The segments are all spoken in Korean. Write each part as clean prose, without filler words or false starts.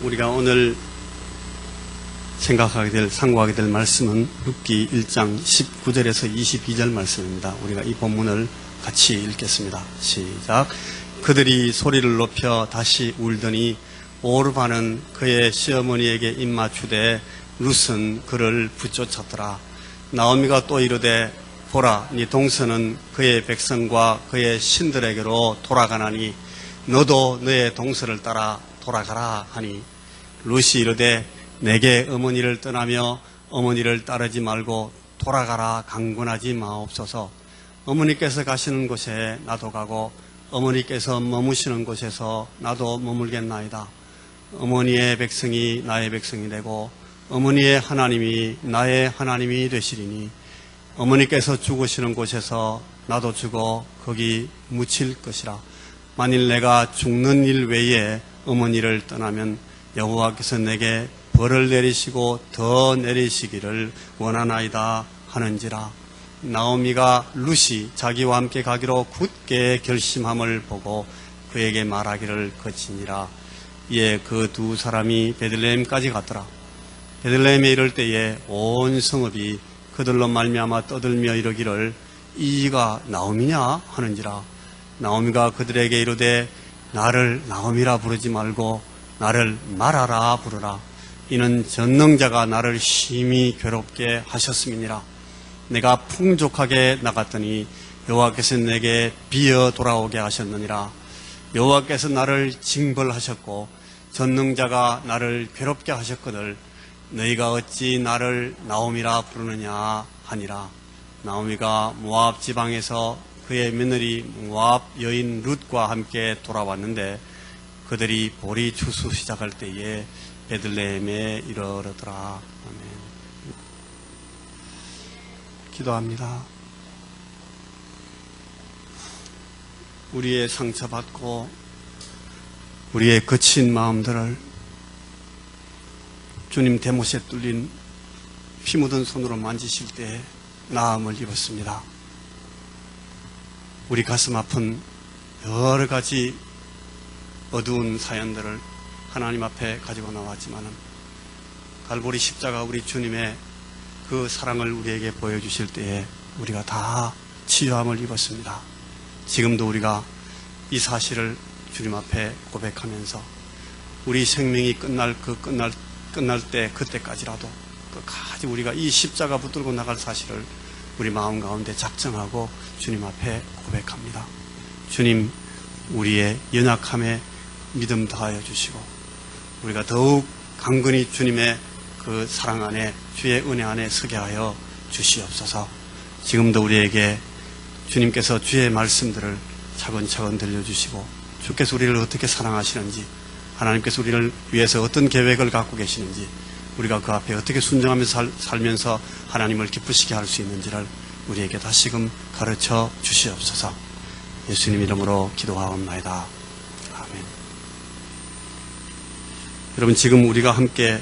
우리가 오늘 생각하게 될, 상고하게 될 말씀은 룻기 1장 19절에서 22절 말씀입니다. 우리가 이 본문을 같이 읽겠습니다. 시작. 그들이 소리를 높여 다시 울더니 오르바는 그의 시어머니에게 입맞추되 룻은 그를 붙쫓았더라. 나오미가 또 이르되 보라, 네 동서는 그의 백성과 그의 신들에게로 돌아가나니 너도 너의 동서를 따라 돌아가라 하니 룻이 이르되 내게 어머니를 떠나며 어머니를 따르지 말고 돌아가라 강권하지 마옵소서. 어머니께서 가시는 곳에 나도 가고 어머니께서 머무시는 곳에서 나도 머물겠나이다. 어머니의 백성이 나의 백성이 되고 어머니의 하나님이 나의 하나님이 되시리니 어머니께서 죽으시는 곳에서 나도 죽어 거기 묻힐 것이라. 만일 내가 죽는 일 외에 어머니를 떠나면 여호와께서 내게 벌을 내리시고 더 내리시기를 원하나이다 하는지라. 나오미가 룻이 자기와 함께 가기로 굳게 결심함을 보고 그에게 말하기를 거치니라. 이에 그 두 사람이 베들레헴까지 갔더라. 베들레헴에 이를 때에 온 성읍이 그들로 말미암아 떠들며 이르기를 이가 나오미냐 하는지라. 나오미가 그들에게 이르되 나를 나오미라 부르지 말고 나를 마라라 부르라. 이는 전능자가 나를 심히 괴롭게 하셨음이니라. 내가 풍족하게 나갔더니 여호와께서 내게 비어 돌아오게 하셨느니라. 여호와께서 나를 징벌하셨고 전능자가 나를 괴롭게 하셨거늘 너희가 어찌 나를 나오미라 부르느냐 하니라. 나오미가 모압 지방에서 그의 며느리 모압 여인 룻과 함께 돌아왔는데 그들이 보리 추수 시작할 때에 베들레헴에 이르렀더라. 아멘. 기도합니다. 우리의 상처받고 우리의 거친 마음들을 주님 대못에 뚫린 피 묻은 손으로 만지실 때 나음을 입었습니다. 우리 가슴 아픈 여러 가지 어두운 사연들을 하나님 앞에 가지고 나왔지만은 갈보리 십자가 우리 주님의 그 사랑을 우리에게 보여주실 때에 우리가 다 치유함을 입었습니다. 지금도 우리가 이 사실을 주님 앞에 고백하면서 우리 생명이 끝날 때 그때까지라도 끝까지 우리가 이 십자가 붙들고 나갈 사실을 우리 마음 가운데 작정하고 주님 앞에 고백합니다. 주님, 우리의 연약함에 믿음 더하여 주시고 우리가 더욱 강건히 주님의 그 사랑 안에 주의 은혜 안에 서게 하여 주시옵소서. 지금도 우리에게 주님께서 주의 말씀들을 차근차근 들려주시고 주께서 우리를 어떻게 사랑하시는지 하나님께서 우리를 위해서 어떤 계획을 갖고 계시는지 우리가 그 앞에 어떻게 순종하면서 살면서 하나님을 기쁘시게 할 수 있는지를 우리에게 다시금 가르쳐 주시옵소서. 예수님 이름으로 기도하옵나이다. 아멘. 여러분, 지금 우리가 함께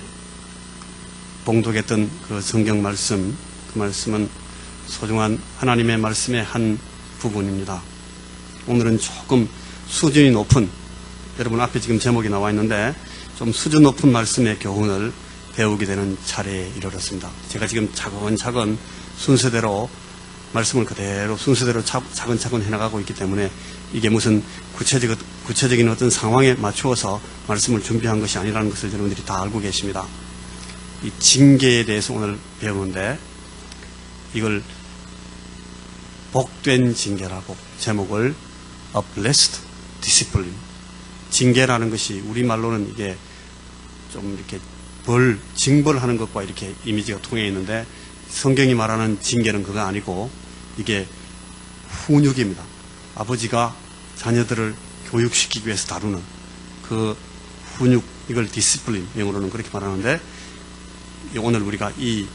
봉독했던 그 성경 말씀, 그 말씀은 소중한 하나님의 말씀의 한 부분입니다. 오늘은 조금 수준이 높은, 여러분 앞에 지금 제목이 나와 있는데 좀 수준 높은 말씀의 교훈을 배우게 되는 차례에 이르렀습니다. 제가 지금 차근차근 순서대로 말씀을 그대로 순서대로 차근차근 해나가고 있기 때문에 이게 무슨 구체적인 어떤 상황에 맞추어서 말씀을 준비한 것이 아니라는 것을 여러분들이 다 알고 계십니다. 이 징계에 대해서 오늘 배우는데 이걸 복된 징계라고 제목을 A Blessed Discipline. 징계라는 것이 우리말로는 이게 좀 이렇게 징벌하는 것과 이렇게 이미지가 통해 있는데 성경이 말하는 징계는 그거 아니고 이게 훈육입니다. 아버지가 자녀들을 교육시키기 위해서 다루는 그 훈육, 이걸 디시플린, 영어로는 그렇게 말하는데 오늘 우리가 이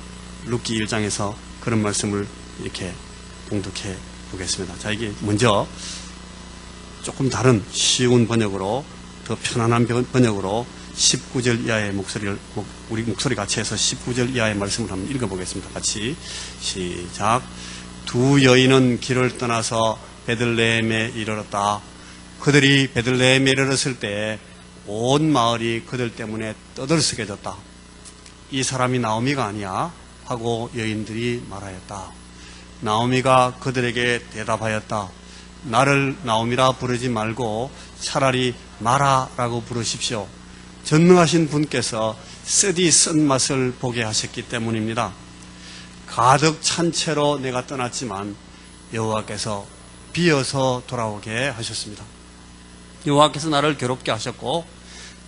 룻기 1장에서 그런 말씀을 이렇게 봉독해 보겠습니다. 자, 이게 먼저 조금 다른 쉬운 번역으로 더 편안한 번역으로 19절 이하의 목소리를 우리 목소리 같이 해서 19절 이하의 말씀을 한번 읽어보겠습니다. 같이 시작. 두 여인은 길을 떠나서 베들레헴에 이르렀다. 그들이 베들레헴에 이르렀을 때 온 마을이 그들 때문에 떠들썩해졌다. 이 사람이 나오미가 아니야? 하고 여인들이 말하였다. 나오미가 그들에게 대답하였다. 나를 나오미라 부르지 말고 차라리 마라라고 부르십시오. 전능하신 분께서 쓰디 쓴맛을 보게 하셨기 때문입니다. 가득 찬 채로 내가 떠났지만 여호와께서 비어서 돌아오게 하셨습니다. 여호와께서 나를 괴롭게 하셨고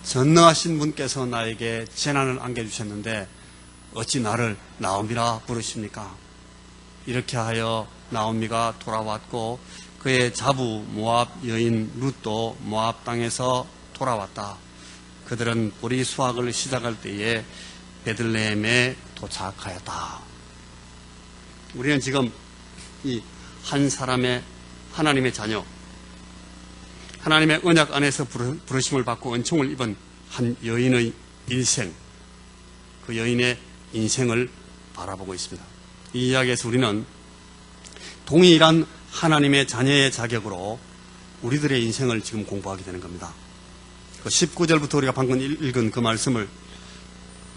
전능하신 분께서 나에게 재난을 안겨주셨는데 어찌 나를 나오미라 부르십니까? 이렇게 하여 나오미가 돌아왔고 그의 자부 모압 여인 룻도 모압 땅에서 돌아왔다. 그들은 보리 수확을 시작할 때에 베들레헴에 도착하였다. 우리는 지금 이 한 사람의 하나님의 자녀, 하나님의 언약 안에서 부르심을 받고 은총을 입은 한 여인의 일생, 그 여인의 인생을 바라보고 있습니다. 이 이야기에서 우리는 동일한 하나님의 자녀의 자격으로 우리들의 인생을 지금 공부하게 되는 겁니다. 그 19절부터 우리가 방금 읽은 그 말씀을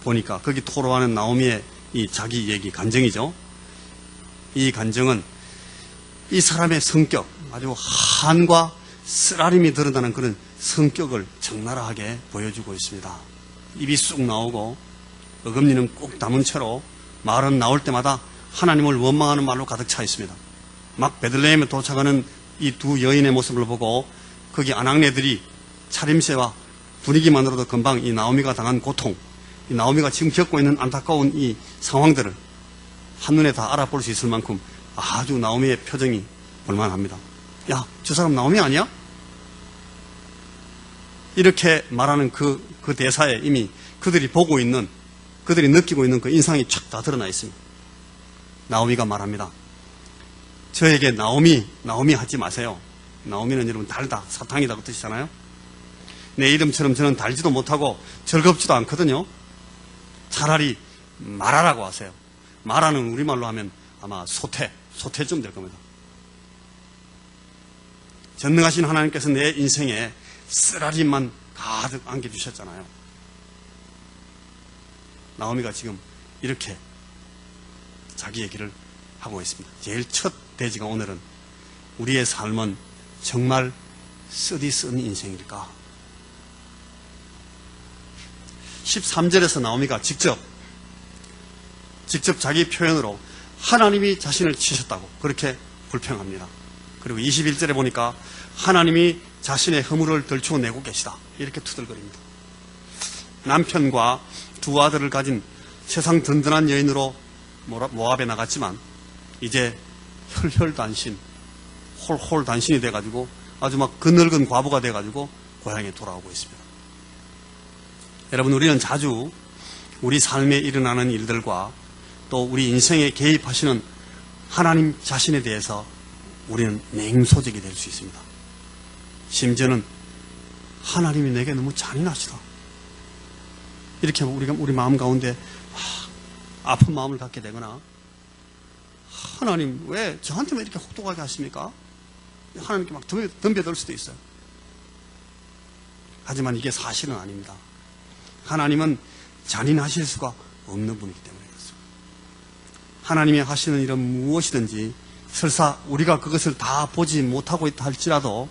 보니까 거기 토로하는 나오미의 이 자기 얘기, 간증이죠. 이 간증은 이 사람의 성격, 아주 한과 쓰라림이 드러나는 그런 성격을 적나라하게 보여주고 있습니다. 입이 쑥 나오고 어금니는 꾹 담은 채로 말은 나올 때마다 하나님을 원망하는 말로 가득 차 있습니다. 막 베들레헴에 도착하는 이 두 여인의 모습을 보고 거기 아낙네들이 차림새와 분위기만으로도 금방 이 나오미가 당한 고통, 이 나오미가 지금 겪고 있는 안타까운 이 상황들을 한눈에 다 알아볼 수 있을 만큼 아주 나오미의 표정이 볼만합니다. 야, 저 사람 나오미 아니야? 이렇게 말하는 그 대사에 이미 그들이 보고 있는, 그들이 느끼고 있는 그 인상이 쫙 다 드러나 있습니다. 나오미가 말합니다. 저에게 나오미 하지 마세요. 나오미는 여러분 달다, 사탕이다 그 뜻이잖아요. 내 이름처럼 저는 달지도 못하고 즐겁지도 않거든요. 차라리 마라라고 하세요. 마라는 우리말로 하면 아마 소태쯤 될 겁니다. 전능하신 하나님께서 내 인생에 쓰라림만 가득 안겨주셨잖아요. 나오미가 지금 이렇게 자기 얘기를 하고 있습니다. 제일 첫 대지가 오늘은 우리의 삶은 정말 쓰디 쓴 인생일까? 13절에서 나오미가 직접 자기 표현으로 하나님이 자신을 치셨다고 그렇게 불평합니다. 그리고 21절에 보니까 하나님이 자신의 허물을 덜쳐내고 계시다 이렇게 투덜거립니다. 남편과 두 아들을 가진 세상 든든한 여인으로 모압에 나갔지만 이제 혈혈단신, 홀홀단신이 돼가지고 아주 막 그늙은 과부가 돼가지고 고향에 돌아오고 있습니다. 여러분, 우리는 자주 우리 삶에 일어나는 일들과 또 우리 인생에 개입하시는 하나님 자신에 대해서 우리는 냉소적이 될 수 있습니다. 심지어는 하나님이 내게 너무 잔인하시다. 이렇게 우리 마음 가운데 아픈 마음을 갖게 되거나 하나님 왜 저한테만 이렇게 혹독하게 하십니까? 하나님께 막 덤벼들 수도 있어요. 하지만 이게 사실은 아닙니다. 하나님은 잔인하실 수가 없는 분이기 때문에 그렇습니다. 하나님이 하시는 일은 무엇이든지 설사 우리가 그것을 다 보지 못하고 있다 할지라도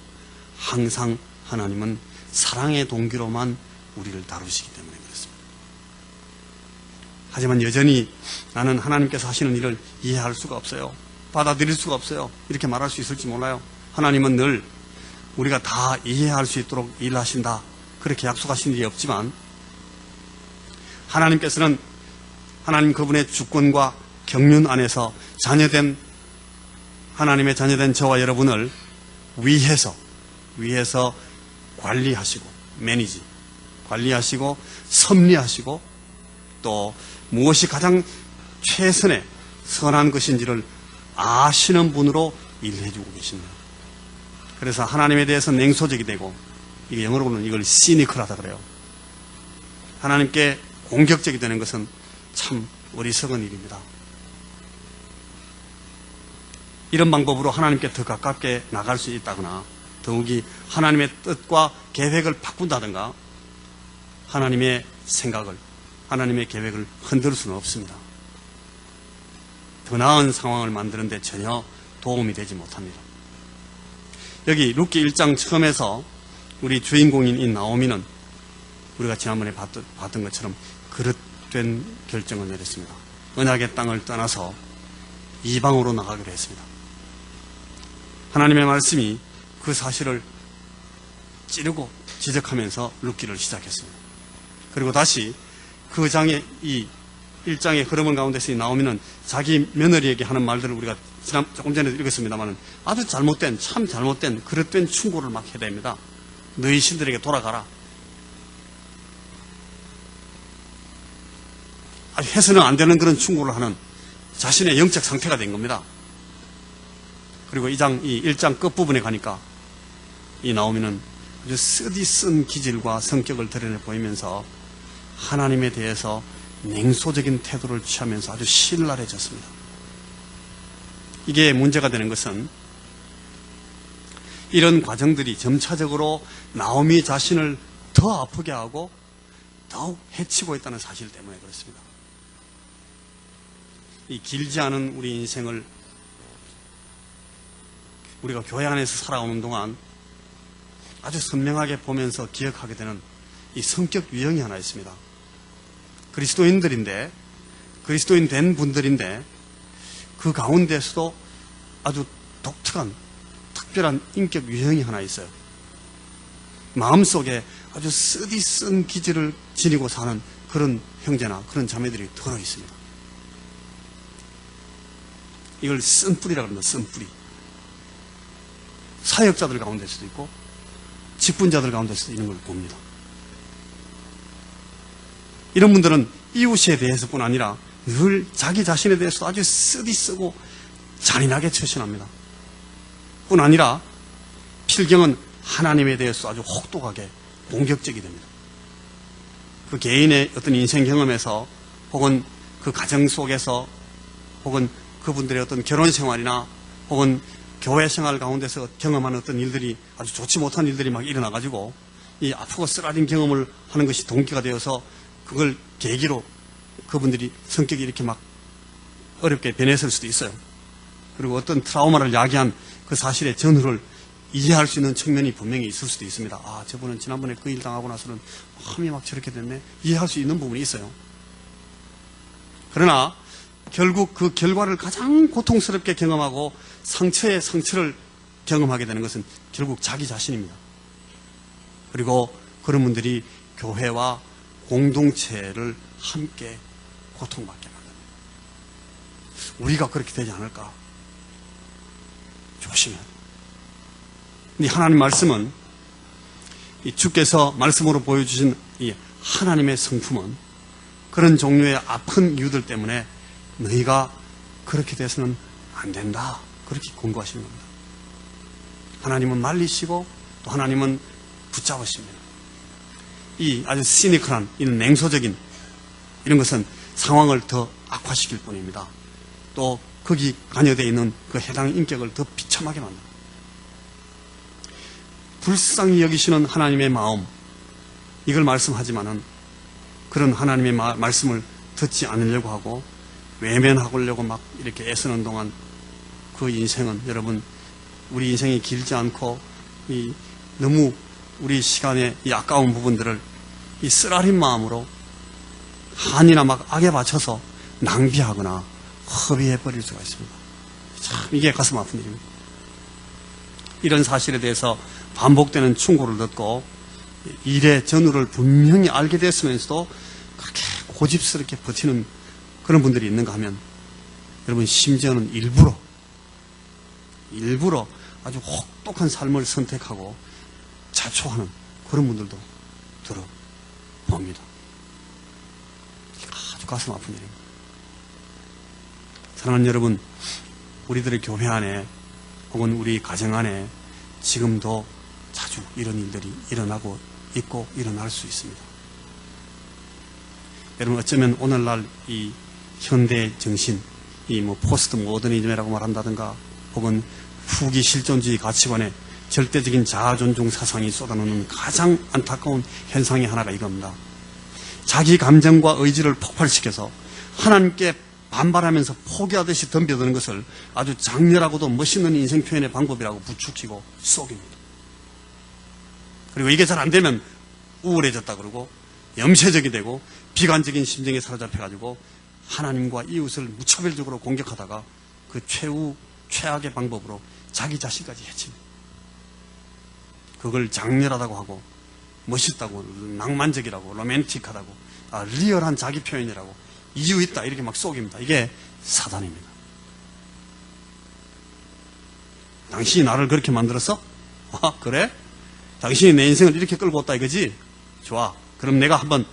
항상 하나님은 사랑의 동기로만 우리를 다루시기 때문에 그렇습니다. 하지만 여전히 나는 하나님께서 하시는 일을 이해할 수가 없어요. 받아들일 수가 없어요. 이렇게 말할 수 있을지 몰라요. 하나님은 늘 우리가 다 이해할 수 있도록 일하신다. 그렇게 약속하신 일이 없지만 하나님께서는 하나님 그분의 주권과 경륜 안에서 하나님의 자녀된 저와 여러분을 위해서 관리하시고 관리하시고 섭리하시고 또 무엇이 가장 최선의 선한 것인지를 아시는 분으로 일해주고 계십니다. 그래서 하나님에 대해서 냉소적이 되고 이게 영어로는 이걸 시니컬하다 그래요. 하나님께 공격적이 되는 것은 참 어리석은 일입니다. 이런 방법으로 하나님께 더 가깝게 나갈 수 있다거나 더욱이 하나님의 뜻과 계획을 바꾼다든가 하나님의 생각을, 하나님의 계획을 흔들 수는 없습니다. 더 나은 상황을 만드는데 전혀 도움이 되지 못합니다. 여기 룻기 1장 처음에서 우리 주인공인 이 나오미는 우리가 지난번에 봤던 것처럼 그릇된 결정을 내렸습니다. 언약의 땅을 떠나서 이방으로 나가기로 했습니다. 하나님의 말씀이 그 사실을 찌르고 지적하면서 룻기를 시작했습니다. 그리고 다시 그 장의 이 1장의 흐름을 가운데서 나오미는 자기 며느리에게 하는 말들을 우리가 조금 전에도 읽었습니다만 아주 잘못된, 참 잘못된 그릇된 충고를 막 해댑니다. 너희 신들에게 돌아가라. 아주 해서는 안 되는 그런 충고를 하는 자신의 영적 상태가 된 겁니다. 그리고 이 1장 끝부분에 가니까 이 나오미는 아주 쓰디쓴 기질과 성격을 드러내 보이면서 하나님에 대해서 냉소적인 태도를 취하면서 아주 신랄해졌습니다. 이게 문제가 되는 것은 이런 과정들이 점차적으로 나오미 자신을 더 아프게 하고 더욱 해치고 있다는 사실 때문에 그렇습니다. 이 길지 않은 우리 인생을 우리가 교회 안에서 살아오는 동안 아주 선명하게 보면서 기억하게 되는 이 성격 유형이 하나 있습니다. 그리스도인들인데, 그리스도인 된 분들인데 그 가운데서도 아주 독특한 특별한 인격 유형이 하나 있어요. 마음속에 아주 쓰디쓴 기질을 지니고 사는 그런 형제나 그런 자매들이 들어 있습니다. 이걸 쓴뿌리라고 합니다. 쓴뿌리. 사역자들 가운데서도 있고 직분자들 가운데서도 있는 걸 봅니다. 이런 분들은 이웃에 대해서뿐 아니라 늘 자기 자신에 대해서 아주 쓰디쓰고 잔인하게 처신합니다. 뿐 아니라 필경은 하나님에 대해서 아주 혹독하게 공격적이 됩니다. 그 개인의 어떤 인생 경험에서 혹은 그 가정 속에서 혹은 그분들의 어떤 결혼 생활이나 혹은 교회 생활 가운데서 경험하는 어떤 일들이 아주 좋지 못한 일들이 막 일어나가지고 이 아프고 쓰라린 경험을 하는 것이 동기가 되어서 그걸 계기로 그분들이 성격이 이렇게 막 어렵게 변했을 수도 있어요. 그리고 어떤 트라우마를 야기한 그 사실의 전후를 이해할 수 있는 측면이 분명히 있을 수도 있습니다. 아, 저분은 지난번에 그 일 당하고 나서는 마음이 막 저렇게 됐네. 이해할 수 있는 부분이 있어요. 그러나 결국 그 결과를 가장 고통스럽게 경험하고 상처의 상처를 경험하게 되는 것은 결국 자기 자신입니다. 그리고 그런 분들이 교회와 공동체를 함께 고통받게 만듭니다. 우리가 그렇게 되지 않을까? 조심해야 돼요. 근데 하나님 말씀은 이 주께서 말씀으로 보여주신 이 하나님의 성품은 그런 종류의 아픈 이유들 때문에 너희가 그렇게 돼서는 안 된다. 그렇게 권고하시는 겁니다. 하나님은 말리시고 또 하나님은 붙잡으십니다. 이 아주 시니컬한, 이 냉소적인 이런 것은 상황을 더 악화시킬 뿐입니다. 또 거기 관여되어 있는 그 해당 인격을 더 비참하게 만듭니다. 불쌍히 여기시는 하나님의 마음, 이걸 말씀하지만은 그런 하나님의 말씀을 듣지 않으려고 하고 외면하려고 막 이렇게 애쓰는 동안 그 인생은 여러분, 우리 인생이 길지 않고 너무 우리 시간의 이 아까운 부분들을 이 쓰라린 마음으로 한이나 막 악에 바쳐서 낭비하거나 허비해버릴 수가 있습니다. 참 이게 가슴 아픈 일입니다. 이런 사실에 대해서 반복되는 충고를 듣고 일의 전후를 분명히 알게 됐으면서도 그렇게 고집스럽게 버티는 그런 분들이 있는가 하면 여러분, 심지어는 일부러 아주 혹독한 삶을 선택하고 자초하는 그런 분들도 들어봅니다. 아주 가슴 아픈 일입니다. 사랑하는 여러분, 우리들의 교회 안에 혹은 우리 가정 안에 지금도 자주 이런 일들이 일어나고 있고 일어날 수 있습니다. 여러분, 어쩌면 오늘날 이 현대 정신, 이 포스트 모더니즘이라고 말한다든가 혹은 후기 실존주의 가치관에 절대적인 자아 존중 사상이 쏟아놓는 가장 안타까운 현상의 하나가 이겁니다. 자기 감정과 의지를 폭발시켜서 하나님께 반발하면서 포기하듯이 덤벼드는 것을 아주 장렬하고도 멋있는 인생 표현의 방법이라고 부추기고 속입니다. 그리고 이게 잘 안 되면 우울해졌다 그러고 염세적이 되고 비관적인 심정에 사로잡혀가지고 하나님과 이웃을 무차별적으로 공격하다가 그 최악의 방법으로 자기 자신까지 해칩니다. 그걸 장렬하다고 하고 멋있다고, 낭만적이라고, 로맨틱하다고, 리얼한 자기 표현이라고, 이유 있다 이렇게 막 속입니다. 이게 사단입니다. 당신이 나를 그렇게 만들었어? 그래? 당신이 내 인생을 이렇게 끌고 왔다 이거지? 좋아. 그럼 내가 한번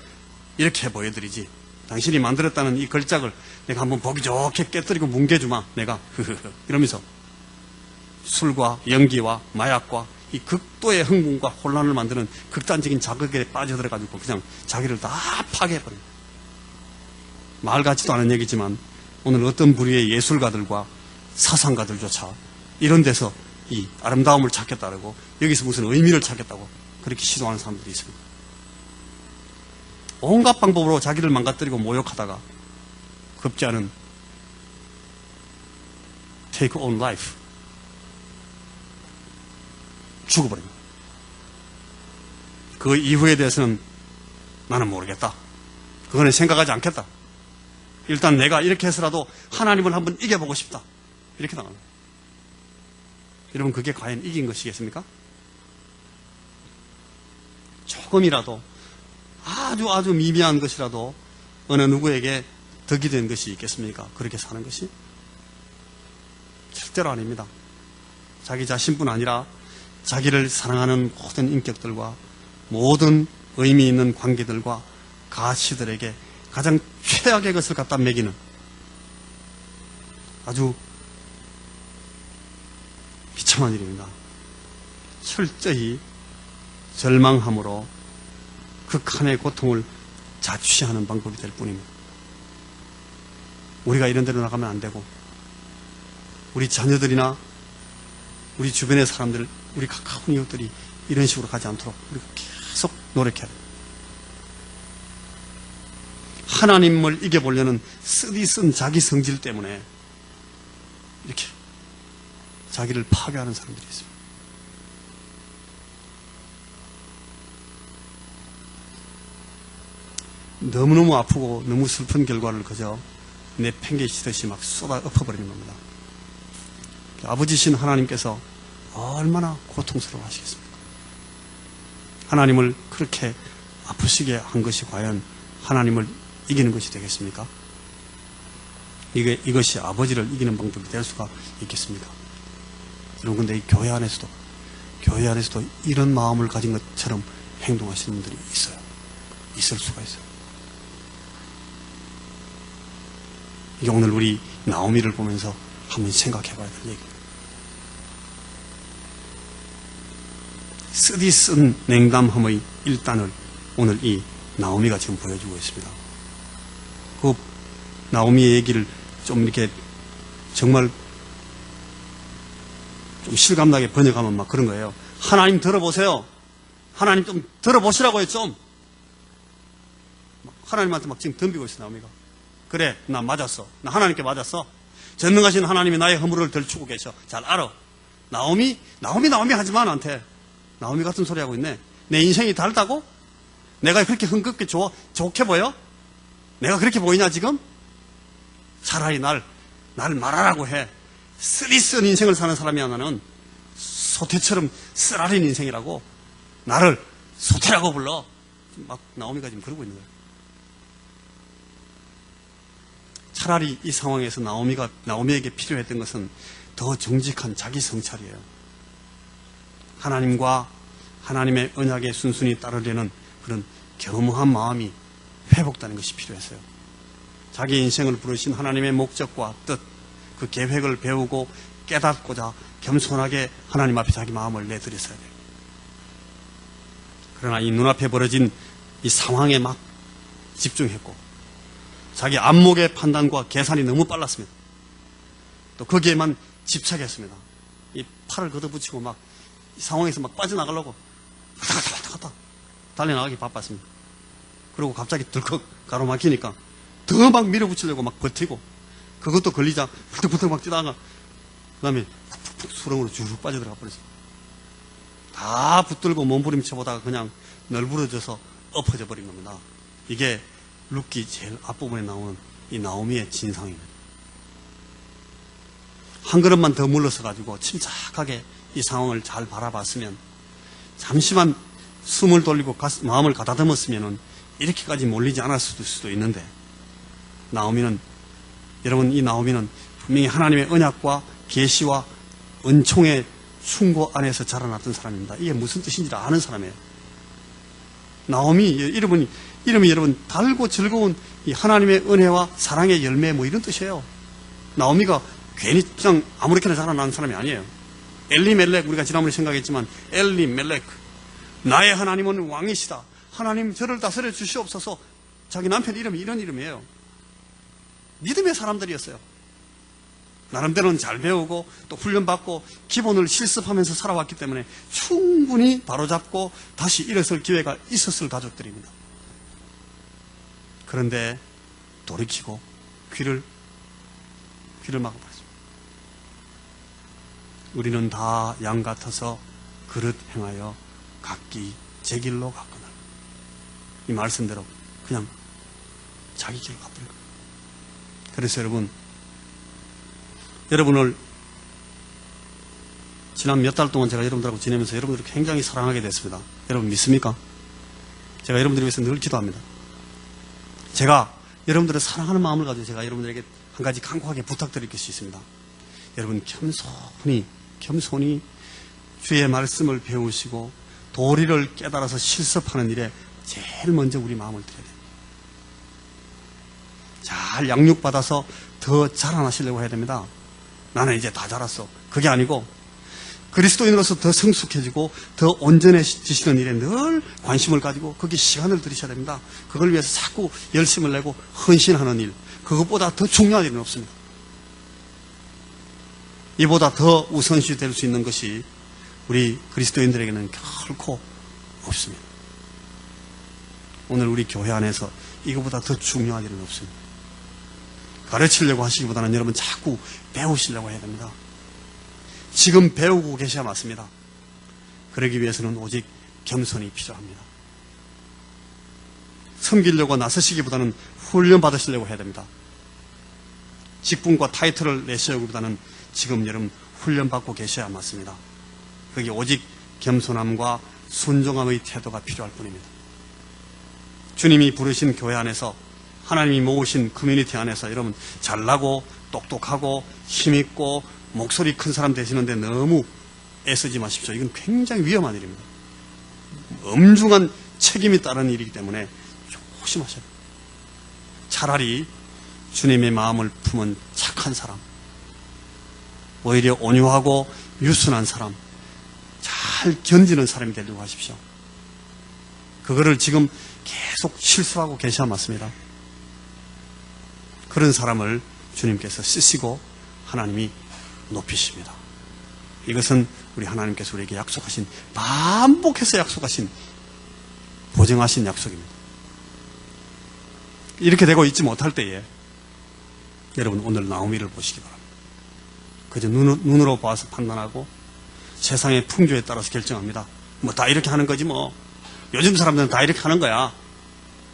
이렇게 보여드리지. 당신이 만들었다는 이 걸작을 내가 한번 보기 좋게 깨뜨리고 뭉개주마. 내가 이러면서 술과 연기와 마약과 이 극도의 흥분과 혼란을 만드는 극단적인 자극에 빠져들어가지고 그냥 자기를 다 파괴해버립니다. 말 같지도 않은 얘기지만 오늘 어떤 부류의 예술가들과 사상가들조차 이런 데서 이 아름다움을 찾겠다 그러고 여기서 무슨 의미를 찾겠다고 그렇게 시도하는 사람들이 있습니다. 온갖 방법으로 자기를 망가뜨리고 모욕하다가 급지 않은 take on life 죽어버립니다. 그 이후에 대해서는 나는 모르겠다. 그거는 생각하지 않겠다. 일단 내가 이렇게 해서라도 하나님을 한번 이겨보고 싶다. 이렇게 나갑니다. 여러분 그게 과연 이긴 것이겠습니까? 조금이라도 아주 미미한 것이라도 어느 누구에게 덕이 된 것이 있겠습니까? 그렇게 사는 것이? 절대로 아닙니다. 자기 자신뿐 아니라 자기를 사랑하는 모든 인격들과 모든 의미 있는 관계들과 가치들에게 가장 최악의 것을 갖다 먹이는 아주 비참한 일입니다. 철저히 절망함으로 극한의 고통을 자취하는 방법이 될 뿐입니다. 우리가 이런 데로 나가면 안 되고 우리 자녀들이나 우리 주변의 사람들, 우리 가까운 이웃들이 이런 식으로 가지 않도록 우리가 계속 노력해야 돼요. 하나님을 이겨보려는 쓰디쓴 자기 성질 때문에 이렇게 자기를 파괴하는 사람들이 있습니다. 너무너무 아프고 너무 슬픈 결과를 그저 내팽개치듯이 막 쏟아 엎어버리는 겁니다. 아버지신 하나님께서 얼마나 고통스러워 하시겠습니까? 하나님을 그렇게 아프시게 한 것이 과연 하나님을 이기는 것이 되겠습니까? 이것이 아버지를 이기는 방법이 될 수가 있겠습니까? 여러분, 근데 이 교회 안에서도 이런 마음을 가진 것처럼 행동하시는 분들이 있어요. 있을 수가 있어요. 이게 오늘 우리 나오미를 보면서 한번 생각해 봐야 될 얘기입니다. 쓰디쓴 냉담함의 일단을 오늘 이 나오미가 지금 보여주고 있습니다. 그 나오미의 얘기를 좀 이렇게 정말 좀 실감나게 번역하면 막 그런 거예요. 하나님 들어보세요. 하나님 좀 들어보시라고요, 좀. 하나님한테 막 지금 덤비고 있어, 나오미가. 그래, 나 맞았어. 나 하나님께 맞았어. 전능하신 하나님이 나의 허물을 덜추고 계셔. 잘 알아. 나오미 하지마, 나한테. 나오미 같은 소리 하고 있네. 내 인생이 다르다고? 내가 그렇게 흥겹게 좋게 보여? 내가 그렇게 보이냐, 지금? 차라리 날 말하라고 해. 쓰디쓴 인생을 사는 사람이야, 나는. 소태처럼 쓰라린 인생이라고. 나를 소태라고 불러. 막 나오미가 지금 그러고 있는 거예요. 차라리 이 상황에서 나오미에게 필요했던 것은 더 정직한 자기 성찰이에요. 하나님과 하나님의 언약에 순순히 따르려는 그런 겸허한 마음이 회복되는 것이 필요했어요. 자기 인생을 부르신 하나님의 목적과 뜻, 그 계획을 배우고 깨닫고자 겸손하게 하나님 앞에 자기 마음을 내드렸어야 돼요. 그러나 이 눈앞에 벌어진 이 상황에 막 집중했고 자기 안목의 판단과 계산이 너무 빨랐습니다. 또 거기에만 집착했습니다. 이 팔을 걷어붙이고 막 이 상황에서 막 빠져나가려고 왔다 갔다 달려나가기 바빴습니다. 그리고 갑자기 덜컥 가로막히니까 더 막 밀어붙이려고 막 버티고, 그것도 걸리자 푸덕푸덕 막 뛰다가 그 다음에 푹푹 수렁으로 쭉 빠져들어가 버렸어요. 다 붙들고 몸부림쳐보다가 그냥 널브러져서 엎어져 버린 겁니다. 이게 룻기 제일 앞부분에 나오는 이 나오미의 진상입니다. 한 걸음만 더 물러서 가지고 침착하게 이 상황을 잘 바라봤으면, 잠시만 숨을 돌리고 마음을 가다듬었으면 이렇게까지 몰리지 않았을 수도 있는데, 여러분, 이 나오미는 분명히 하나님의 언약과 계시와 은총의 충고 안에서 자라났던 사람입니다. 이게 무슨 뜻인지 아는 사람이에요. 나오미 이름이 여러분 달고 즐거운 이 하나님의 은혜와 사랑의 열매 뭐 이런 뜻이에요. 나오미가 괜히 그냥 아무렇게나 자라난 사람이 아니에요. 엘리멜렉, 우리가 지난번에 생각했지만 엘리멜렉, 나의 하나님은 왕이시다, 하나님 저를 다스려 주시옵소서. 자기 남편 이름이 이런 이름이에요. 믿음의 사람들이었어요. 나름대로는 잘 배우고 또 훈련받고 기본을 실습하면서 살아왔기 때문에 충분히 바로잡고 다시 일어설 기회가 있었을 가족들입니다. 그런데 돌이키고 귀를 막아버렸습니다. 우리는 다 양 같아서 그릇 행하여 각기 제 길로 갔거늘. 이 말씀대로 그냥 자기 길로 가버린 거예요. 그래서 여러분을 지난 몇 달 동안 제가 여러분들하고 지내면서 여러분들을 굉장히 사랑하게 됐습니다. 여러분 믿습니까? 제가 여러분들을 위해서 늘 기도합니다. 제가 여러분들을 사랑하는 마음을 가지고 제가 여러분들에게 한 가지 간곡하게 부탁드릴 것이 있습니다. 여러분 겸손히 주의 말씀을 배우시고 도리를 깨달아서 실습하는 일에 제일 먼저 우리 마음을 드려야 됩니다. 잘 양육받아서 더 자라나시려고 해야 됩니다. 나는 이제 다 자랐어. 그게 아니고 그리스도인으로서 더 성숙해지고 더 온전해지시는 일에 늘 관심을 가지고 거기에 시간을 들이셔야 됩니다. 그걸 위해서 자꾸 열심을 내고 헌신하는 일, 그것보다 더 중요한 일은 없습니다. 이보다 더 우선시 될 수 있는 것이 우리 그리스도인들에게는 결코 없습니다. 오늘 우리 교회 안에서 이거보다 더 중요한 일은 없습니다. 가르치려고 하시기보다는 여러분 자꾸 배우시려고 해야 됩니다. 지금 배우고 계셔야 맞습니다. 그러기 위해서는 오직 겸손이 필요합니다. 섬기려고 나서시기보다는 훈련 받으시려고 해야 됩니다. 직분과 타이틀을 내시려기보다는 지금 여러분 훈련 받고 계셔야 맞습니다. 그게 오직 겸손함과 순종함의 태도가 필요할 뿐입니다. 주님이 부르신 교회 안에서, 하나님이 모으신 커뮤니티 안에서 여러분 잘나고 똑똑하고 힘있고 목소리 큰 사람 되시는데 너무 애쓰지 마십시오. 이건 굉장히 위험한 일입니다. 엄중한 책임이 따른 일이기 때문에 조심하셔야 돼요. 차라리 주님의 마음을 품은 착한 사람, 오히려 온유하고 유순한 사람, 잘 견디는 사람이 되려고 하십시오. 그거를 지금 계속 실수하고 계셔야 맞습니다. 그런 사람을 주님께서 쓰시고 하나님이 높이십니다. 이것은 우리 하나님께서 우리에게 약속하신, 반복해서 약속하신, 보증하신 약속입니다. 이렇게 되고 있지 못할 때에 여러분 오늘 나오미를 보시기 바랍니다. 그저 눈으로 봐서 판단하고 세상의 풍조에 따라서 결정합니다. 뭐 다 이렇게 하는 거지 뭐. 요즘 사람들은 다 이렇게 하는 거야.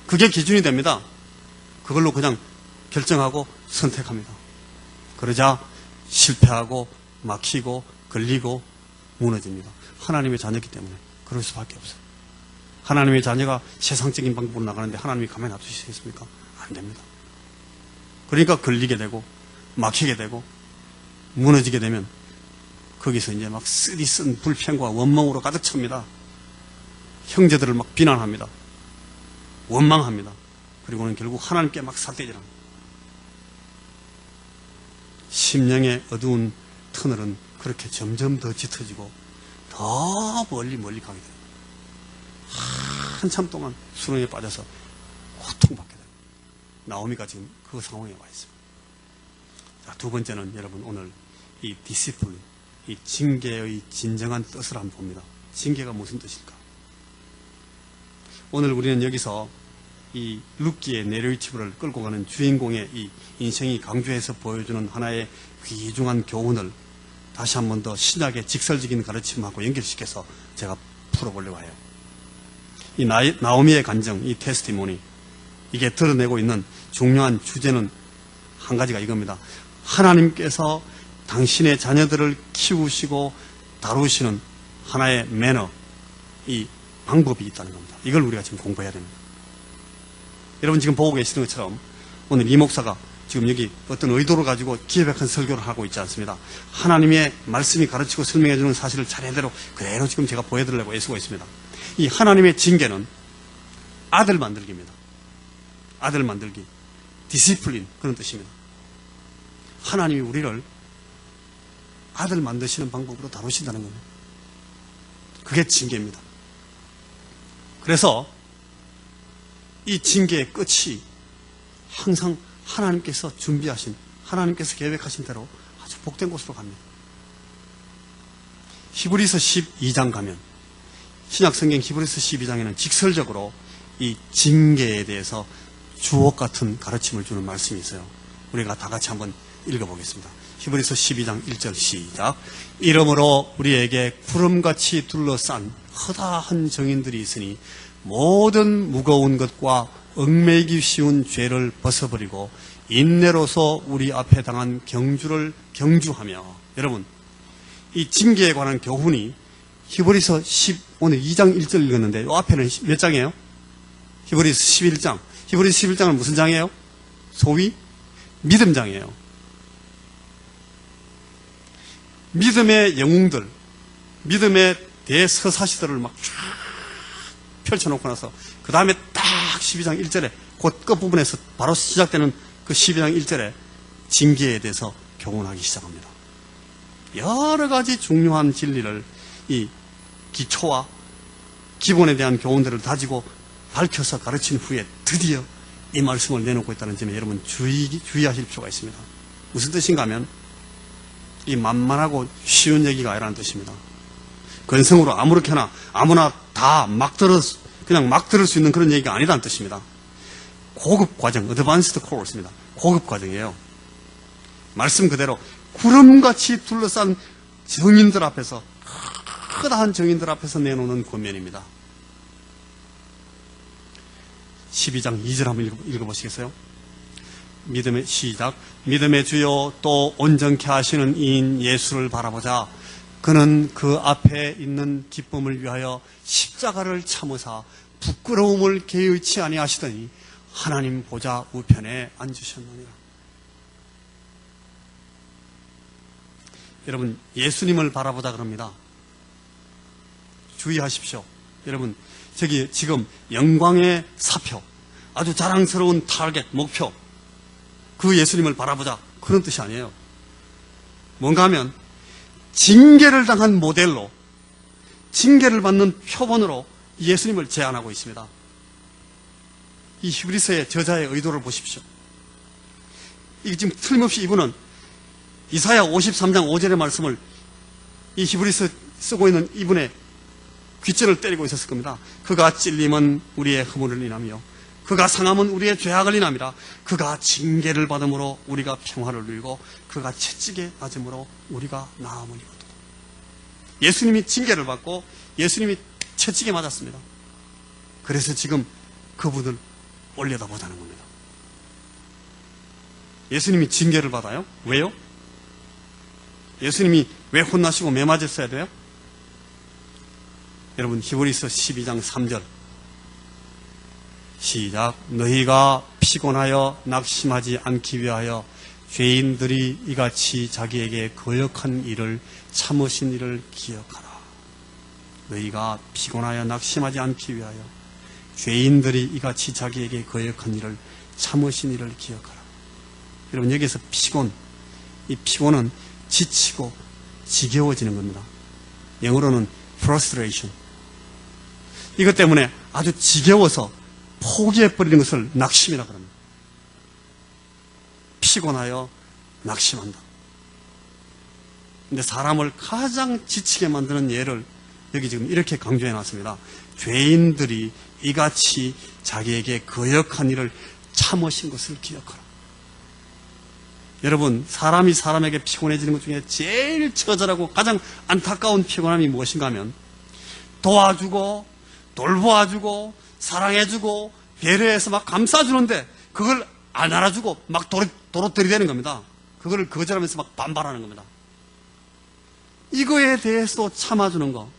그게 기준이 됩니다. 그걸로 그냥 결정하고 선택합니다. 그러자 실패하고 막히고 걸리고 무너집니다. 하나님의 자녀이기 때문에 그럴 수밖에 없어요. 하나님의 자녀가 세상적인 방법으로 나가는데 하나님이 가만히 놔두시겠습니까? 안 됩니다. 그러니까 걸리게 되고 막히게 되고 무너지게 되면 거기서 이제 막 쓰디쓴 불평과 원망으로 가득 찹니다. 형제들을 막 비난합니다. 원망합니다. 그리고는 결국 하나님께 막 삿대질합니다. 심령의 어두운 터널은 그렇게 점점 더 짙어지고 더 멀리 가게 돼요. 한참 동안 수렁에 빠져서 고통받게 돼요. 나오미가 지금 그 상황에 와 있습니다. 자, 두 번째는 여러분 오늘 이 디시플린, 이 징계의 진정한 뜻을 한번 봅니다. 징계가 무슨 뜻일까? 오늘 우리는 여기서 이 룻기의 내러티브를 끌고 가는 주인공의 이 인생이 강조해서 보여주는 하나의 귀중한 교훈을 다시 한 번 더 신약의 직설적인 가르침하고 연결시켜서 제가 풀어보려고 해요. 이 나오미의 간증, 이 테스티모니, 이게 드러내고 있는 중요한 주제는 한 가지가 이겁니다. 하나님께서 당신의 자녀들을 키우시고 다루시는 하나의 매너, 이 방법이 있다는 겁니다. 이걸 우리가 지금 공부해야 됩니다. 여러분 지금 보고 계시는 것처럼 오늘 이 목사가 지금 여기 어떤 의도를 가지고 기획한 설교를 하고 있지 않습니다. 하나님의 말씀이 가르치고 설명해주는 사실을 차례대로 그대로 지금 제가 보여드리려고 애쓰고 있습니다. 이 하나님의 징계는 아들 만들기입니다. 아들 만들기, 디시플린, 그런 뜻입니다. 하나님이 우리를 아들 만드시는 방법으로 다루신다는 겁니다. 그게 징계입니다. 그래서 이 징계의 끝이 항상 하나님께서 준비하신, 하나님께서 계획하신 대로 아주 복된 곳으로 갑니다. 히브리서 12장 가면, 신약성경 히브리서 12장에는 직설적으로 이 징계에 대해서 주옥 같은 가르침을 주는 말씀이 있어요. 우리가 다 같이 한번 읽어보겠습니다. 히브리서 12장 1절 시작. 이러므로 우리에게 구름같이 둘러싼 허다한 정인들이 있으니 모든 무거운 것과 얽매이기 쉬운 죄를 벗어버리고 인내로서 우리 앞에 당한 경주를 경주하며. 여러분, 이 징계에 관한 교훈이 히브리서 오늘 2장 1절 읽었는데 이 앞에는 몇 장이에요? 히브리서 11장. 히브리서 11장은 무슨 장이에요? 소위 믿음장이에요. 믿음의 영웅들, 믿음의 대서사시들을 막 쫙 펼쳐놓고 나서 그 다음에 딱 12장 1절에 곧 끝부분에서 바로 시작되는 그 12장 1절에 징계에 대해서 교훈하기 시작합니다. 여러 가지 중요한 진리를 이 기초와 기본에 대한 교훈들을 다지고 밝혀서 가르친 후에 드디어 이 말씀을 내놓고 있다는 점에 여러분 주의하실 필요가 있습니다. 무슨 뜻인가 하면 이 만만하고 쉬운 얘기가 아니라는 뜻입니다. 근성으로 아무렇게나 아무나 다 그냥 막 들을 수 있는 그런 얘기가 아니라는 뜻입니다. 고급 과정, 어드밴스드 코र्스입니다. 고급 과정이에요. 말씀 그대로 구름같이 둘러싼 정인들 앞에서, 크다한 정인들 앞에서 내놓는 권면입니다. 12장 2절 한번 읽어보시겠어요? 믿음의 시작. 믿음의 주요 또 온전케 하시는 이인 예수를 바라보자. 그는 그 앞에 있는 기쁨을 위하여 십자가를 참으사 부끄러움을 개의치 아니하시더니 하나님 보좌 우편에 앉으셨느니라. 여러분, 예수님을 바라보자 그럽니다. 주의하십시오. 여러분, 저기 지금 영광의 사표, 아주 자랑스러운 타겟, 목표, 그 예수님을 바라보자, 그런 뜻이 아니에요. 뭔가 하면 징계를 당한 모델로, 징계를 받는 표본으로 예수님을 제안하고 있습니다. 이 히브리서의 저자의 의도를 보십시오. 이게 지금 틀림없이 이분은 이사야 53장 5절의 말씀을 이 히브리서 쓰고 있는 이분의 귓줄을 때리고 있었을 겁니다. 그가 찔림은 우리의 허물을 인하며 그가 상함은 우리의 죄악을 인함이라. 그가 징계를 받음으로 우리가 평화를 누리고 그가 채찍에 맞음으로 우리가 나음이거든. 예수님이 징계를 받고 예수님이 채찍에 맞았습니다. 그래서 지금 그분을 올려다보자는 겁니다. 예수님이 징계를 받아요? 왜요? 예수님이 왜 혼나시고 매 맞았어야 돼요? 여러분, 히브리서 12장 3절 시작. 너희가 피곤하여 낙심하지 않기 위하여 죄인들이 이같이 자기에게 거역한 일을 참으신 일을 기억하라. 너희가 피곤하여 낙심하지 않기 위하여 죄인들이 이같이 자기에게 거역한 일을 참으신 일을 기억하라. 여러분, 여기서 피곤, 이 피곤은 지치고 지겨워지는 겁니다. 영어로는 frustration. 이것 때문에 아주 지겨워서 포기해버리는 것을 낙심이라고 합니다. 피곤하여 낙심한다. 근데 사람을 가장 지치게 만드는 예를 여기 지금 이렇게 강조해 놨습니다. 죄인들이 이같이 자기에게 거역한 일을 참으신 것을 기억하라. 여러분, 사람이 사람에게 피곤해지는 것 중에 제일 처절하고 가장 안타까운 피곤함이 무엇인가 하면 도와주고 돌보아주고 사랑해주고 배려해서 막 감싸주는데 그걸 안 알아주고 막 도로 들이대는 겁니다. 그걸 거절하면서 막 반발하는 겁니다. 이거에 대해서 참아주는 거,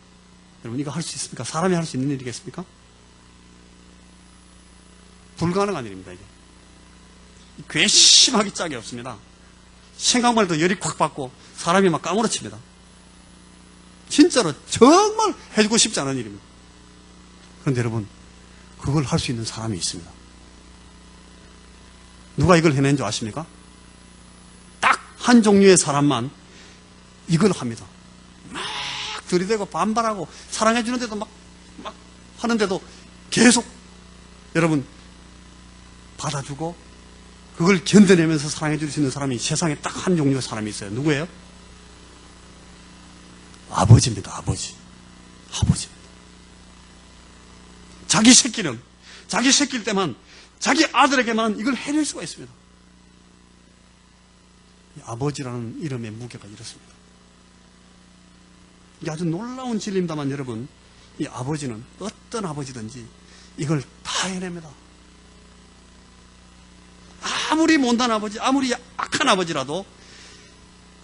여러분, 이거 할 수 있습니까? 사람이 할 수 있는 일이겠습니까? 불가능한 일입니다. 이게 괘씸하기 짝이 없습니다. 생각만 해도 열이 콱 받고 사람이 막 까무러칩니다. 진짜로 정말 해주고 싶지 않은 일입니다. 그런데 여러분, 그걸 할 수 있는 사람이 있습니다. 누가 이걸 해낸 줄 아십니까? 딱 한 종류의 사람만 이걸 합니다. 막 들이대고 반발하고 사랑해주는데도 막 하는데도 계속 여러분 받아주고 그걸 견뎌내면서 사랑해줄 수 있는 사람이 세상에 딱 한 종류의 사람이 있어요. 누구예요? 아버지입니다. 아버지. 아버지입니다. 자기 새끼일 때만, 자기 아들에게만 이걸 해낼 수가 있습니다. 이 아버지라는 이름의 무게가 이렇습니다. 이게 아주 놀라운 진리입니다만 여러분, 이 아버지는 어떤 아버지든지 이걸 다 해냅니다. 아무리 못난 아버지, 아무리 악한 아버지라도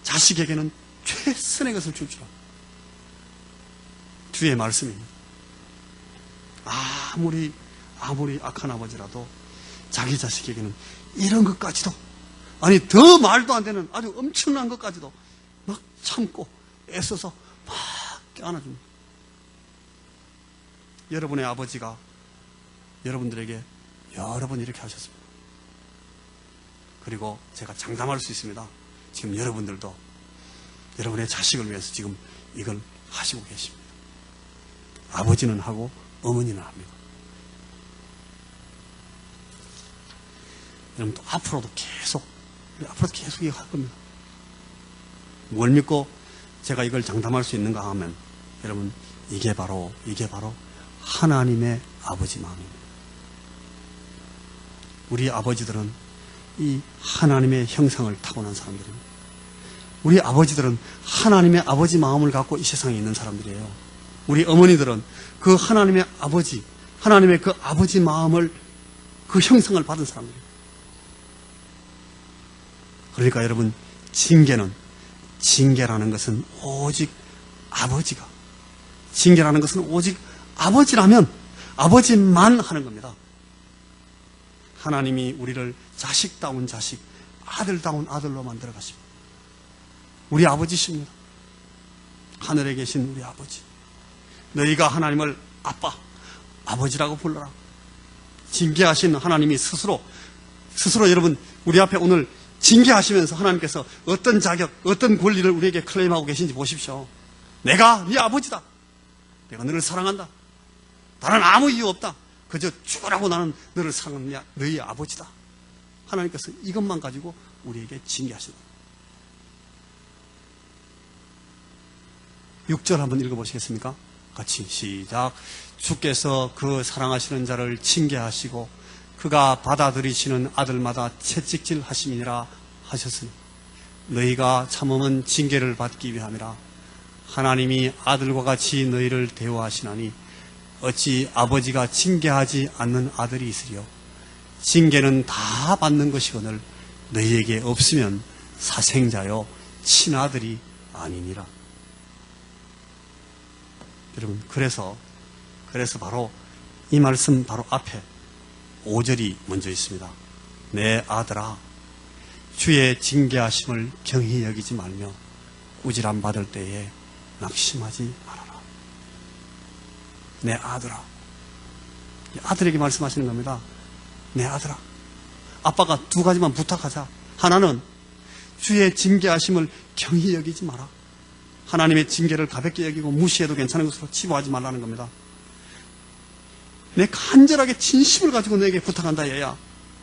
자식에게는 최선의 것을 줄 줄 압니다. 주의 말씀입니다. 아무리 악한 아버지라도 자기 자식에게는 이런 것까지도, 아니 더 말도 안 되는 아주 엄청난 것까지도 막 참고 애써서 막 껴안아줍니다. 여러분의 아버지가 여러분들에게 여러 번 이렇게 하셨습니다. 그리고 제가 장담할 수 있습니다. 지금 여러분들도 여러분의 자식을 위해서 지금 이걸 하시고 계십니다. 아버지는 하고 어머니는 합니다. 여러분도 앞으로도 계속 이거 할 겁니다. 뭘 믿고 제가 이걸 장담할 수 있는가 하면 여러분, 이게 바로 하나님의 아버지 마음입니다. 우리 아버지들은 이 하나님의 형상을 타고난 사람들입니다. 우리 아버지들은 하나님의 아버지 마음을 갖고 이 세상에 있는 사람들이에요. 우리 어머니들은 그 하나님의 아버지, 하나님의 그 아버지 마음을, 그 형상을 받은 사람들이에요. 그러니까 여러분, 징계라는 것은 오직 징계라는 것은 오직 아버지라면 아버지만 하는 겁니다. 하나님이 우리를 자식다운 자식, 아들다운 아들로 만들어 가십니다. 우리 아버지십니다. 하늘에 계신 우리 아버지. 너희가 하나님을 아빠, 아버지라고 불러라. 징계하신 하나님이 스스로 여러분, 우리 앞에 오늘 징계하시면서 하나님께서 어떤 자격, 어떤 권리를 우리에게 클레임하고 계신지 보십시오. 내가 네 아버지다. 내가 너를 사랑한다. 다른 아무 이유 없다. 그저 죽으라고 나는 너를 사랑하는 너희 아버지다. 하나님께서 이것만 가지고 우리에게 징계하신다. 6절 한번 읽어보시겠습니까? 같이 시작. 주께서 그 사랑하시는 자를 징계하시고 그가 받아들이시는 아들마다 채찍질 하심이니라 하셨으니 너희가 참음은 징계를 받기 위함이라. 하나님이 아들과 같이 너희를 대우하시나니 어찌 아버지가 징계하지 않는 아들이 있으리요. 징계는 다 받는 것이거늘 너희에게 없으면 사생자요 친아들이 아니니라. 여러분, 그래서 바로 이 말씀 바로 앞에 5절이 먼저 있습니다. 내 아들아, 주의 징계하심을 경히 여기지 말며 꾸지람 받을 때에 낙심하지 말아라. 내 아들아. 아들에게 말씀하시는 겁니다. 내 아들아. 아빠가 두 가지만 부탁하자. 하나는 주의 징계하심을 경히 여기지 마라. 하나님의 징계를 가볍게 여기고 무시해도 괜찮은 것으로 치부하지 말라는 겁니다. 내 간절하게 진심을 가지고 너에게 부탁한다, 얘야.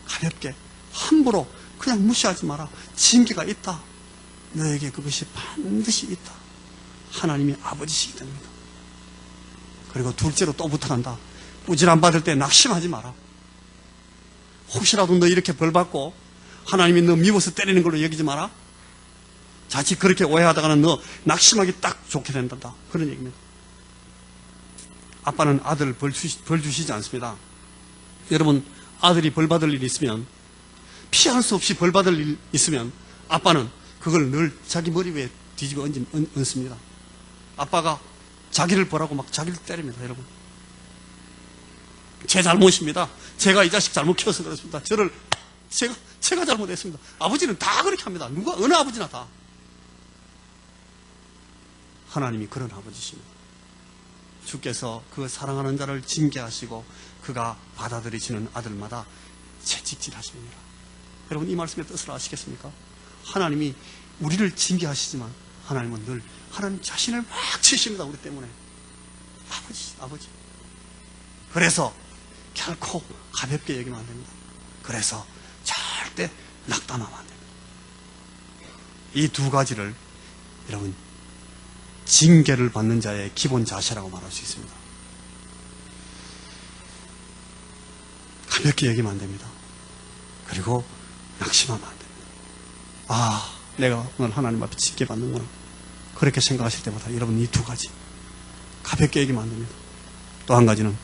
가볍게, 함부로 그냥 무시하지 마라. 징계가 있다. 너에게 그것이 반드시 있다. 하나님이 아버지시기 때문이다. 그리고 둘째로 또 부탁한다. 꾸지람 받을 때 낙심하지 마라. 혹시라도 너 이렇게 벌 받고 하나님이 너 미워서 때리는 걸로 여기지 마라. 자칫 그렇게 오해하다가는 너 낙심하기 딱 좋게 된다. 그런 얘기입니다. 아빠는 아들 벌 주시지 않습니다. 여러분, 아들이 벌 받을 일이 있으면, 피할 수 없이 벌 받을 일이 있으면 아빠는 그걸 늘 자기 머리 위에 뒤집어 얹습니다. 아빠가 자기를 보라고 막 자기를 때립니다. 여러분, 제 잘못입니다. 제가 이 자식 잘못 키워서 그렇습니다. 제가 잘못했습니다. 아버지는 다 그렇게 합니다. 어느 아버지나 다. 하나님이 그런 아버지십니다. 주께서 그 사랑하는 자를 징계하시고 그가 받아들이시는 아들마다 채찍질하십니다. 여러분, 이 말씀의 뜻을 아시겠습니까? 하나님이 우리를 징계하시지만 하나님은 늘 하나님 자신을 막 치십니다. 우리 때문에. 아버지. 그래서 결코 가볍게 여기면 안 됩니다. 그래서 절대 낙담하면 안 됩니다. 이 두 가지를 여러분, 징계를 받는 자의 기본 자세라고 말할 수 있습니다. 가볍게 여기면 안 됩니다. 그리고 낙심하면 안 됩니다. 아, 내가 오늘 하나님 앞에 징계받는구나. 그렇게 생각하실 때마다 여러분, 이 두 가지 가볍게 여기면 안 됩니다. 또 한 가지는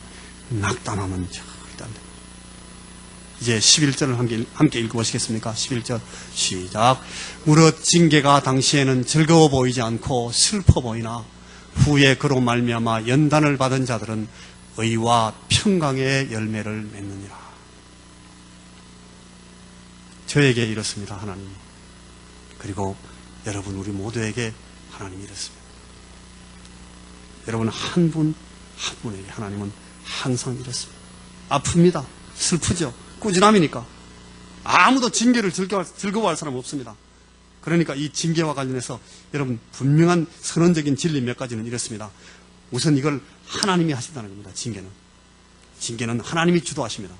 낙담하면 절대 안 됩니다. 이제 11절을 함께 읽어보시겠습니까? 11절 시작. 무릇 징계가 당시에는 즐거워 보이지 않고 슬퍼 보이나 후에 그로 말미암아 연단을 받은 자들은 의와 평강의 열매를 맺느니라. 저에게 이렇습니다. 하나님. 그리고 여러분, 우리 모두에게 하나님이 이렇습니다. 여러분, 한 분 한 분에게 하나님은 항상 이렇습니다. 아픕니다. 슬프죠. 꾸지람이니까. 아무도 징계를 즐거워할 사람 없습니다. 그러니까 이 징계와 관련해서 여러분, 분명한 선언적인 진리 몇 가지는 이렇습니다. 우선 이걸 하나님이 하신다는 겁니다. 징계는 하나님이 주도하십니다.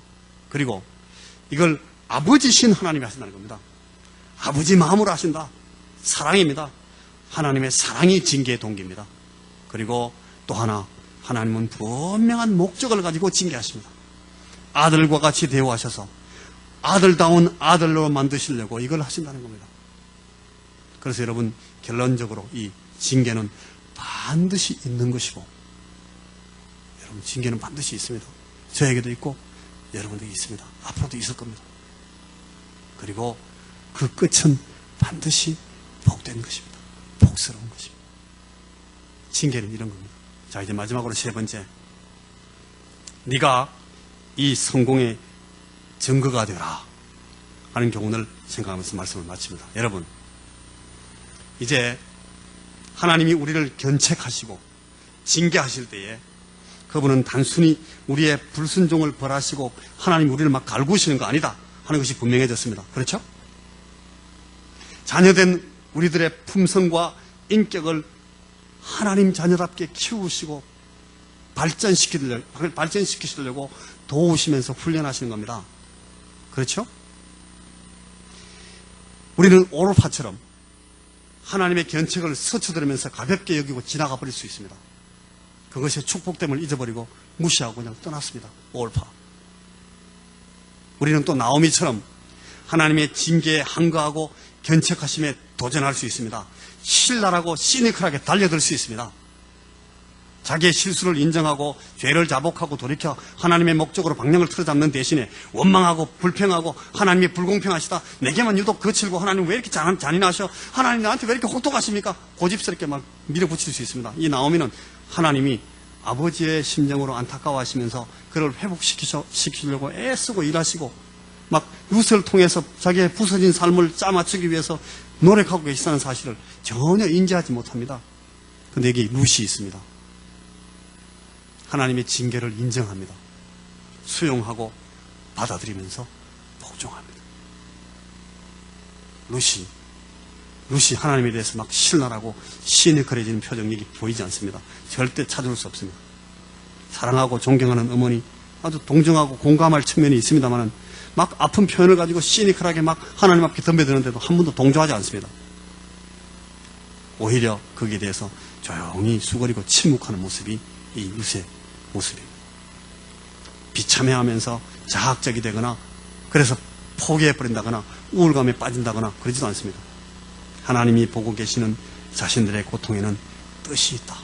그리고 이걸 아버지신 하나님이 하신다는 겁니다. 아버지 마음으로 하신다. 사랑입니다. 하나님의 사랑이 징계의 동기입니다. 그리고 또 하나, 하나님은 분명한 목적을 가지고 징계하십니다. 아들과 같이 대우하셔서 아들다운 아들로 만드시려고 이걸 하신다는 겁니다. 그래서 여러분, 결론적으로 이 징계는 반드시 있는 것이고, 여러분, 징계는 반드시 있습니다. 저에게도 있고 여러분에게 있습니다. 앞으로도 있을 겁니다. 그리고 그 끝은 반드시 복된 것입니다. 복스러운 것입니다. 징계는 이런 겁니다. 자, 이제 마지막으로 세 번째, 네가 이 성공의 증거가 되라 하는 교훈을 생각하면서 말씀을 마칩니다. 여러분, 이제 하나님이 우리를 견책하시고 징계하실 때에 그분은 단순히 우리의 불순종을 벌하시고 하나님 우리를 막 갈구시는 거 아니다 하는 것이 분명해졌습니다. 그렇죠? 자녀된 우리들의 품성과 인격을 하나님 자녀답게 키우시고 발전시키려고 도우시면서 훈련하시는 겁니다. 그렇죠? 우리는 오르파처럼 하나님의 견책을 스쳐들으면서 가볍게 여기고 지나가 버릴 수 있습니다. 그것의 축복됨을 잊어버리고 무시하고 그냥 떠났습니다. 오르파. 우리는 또 나오미처럼 하나님의 징계에 항거하고 견책하심에 도전할 수 있습니다. 신랄하고 시니컬하게 달려들 수 있습니다. 자기의 실수를 인정하고 죄를 자복하고 돌이켜 하나님의 목적으로 방향을 틀어잡는 대신에 원망하고 불평하고 하나님이 불공평하시다, 내게만 유독 거칠고 하나님 왜 이렇게 잔인하셔, 하나님 나한테 왜 이렇게 혹독하십니까, 고집스럽게 막 밀어붙일 수 있습니다. 이 나오미는 하나님이 아버지의 심정으로 안타까워하시면서 그를 회복시키려고 애쓰고 일하시고 막 룻을 통해서 자기의 부서진 삶을 짜맞추기 위해서 노력하고 계시다는 사실을 전혀 인지하지 못합니다. 그런데 여기 룻이 있습니다. 하나님의 징계를 인정합니다. 수용하고 받아들이면서 복종합니다. 룻이 하나님에 대해서 막 신랄하고 시니컬해지는 표정이 보이지 않습니다. 절대 찾아올 수 없습니다. 사랑하고 존경하는 어머니, 아주 동정하고 공감할 측면이 있습니다만 막 아픈 표현을 가지고 시니컬하게 막 하나님 앞에 덤벼드는데도 한 번도 동조하지 않습니다. 오히려 거기에 대해서 조용히 수그리고 침묵하는 모습이 이 룻의 모습입니다. 비참해하면서 자학적이 되거나 그래서 포기해버린다거나 우울감에 빠진다거나 그러지도 않습니다. 하나님이 보고 계시는 자신들의 고통에는 뜻이 있다.